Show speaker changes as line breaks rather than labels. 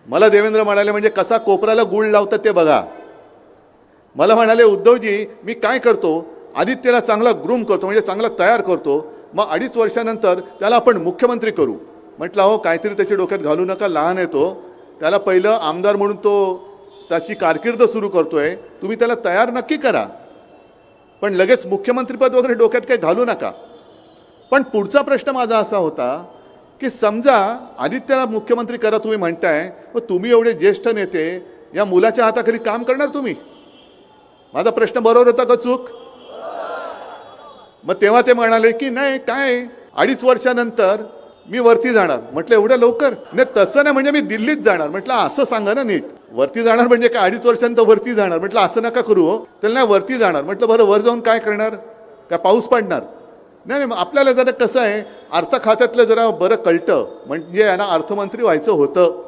मला देवेंद्र म्हणाले म्हणजे कसा कोपराला गुळ लावतात ते बघा. मला म्हणाले उद्धवजी मी काय करतो, आदित्यला चांगला ग्रूम करतो म्हणजे चांगला तयार करतो, मग 2.5 वर्षानंतर त्याला आपण मुख्यमंत्री करू. म्हटलं हो काहीतरी त्याच्या डोक्यात घालू नका, लहान आहे तो, त्याला पहिलं आमदार म्हणून तो त्याची कारकीर्द सुरू करतोय, तुम्ही त्याला तयार नक्की करा, पण लगेच मुख्यमंत्रीपद वगैरे डोक्यात काही घालू नका. पण पुढचा प्रश्न माझा असा होता की समजा आदित्यला मुख्यमंत्री करा तुम्ही म्हणताय, मग तुम्ही एवढे ज्येष्ठ नेते या मुलाच्या हाताखाली काम करणार तुम्ही? माझा प्रश्न बरोबर होता का चूक? मग तेव्हा ते म्हणाले की नाही काय 2.5 वर्षानंतर मी वरती जाणार. म्हटलं एवढ्या लवकर? नाही तसं नाही, म्हणजे मी दिल्लीत जाणार. म्हटलं असं सांगा ना नीट, वरती जाणार म्हणजे काय 2.5 वर्षानंतर वरती जाणार? म्हटलं असं नका करू हो. त्याला नाही वरती जाणार. म्हटलं बरं वर जाऊन काय करणार? काय पाऊस पडणार? नाही नाही, आपल्याला जरा कसं आहे अर्थ खात्यातलं जरा बरं कळतं, म्हणजे यांना अर्थमंत्री व्हायचं होतं.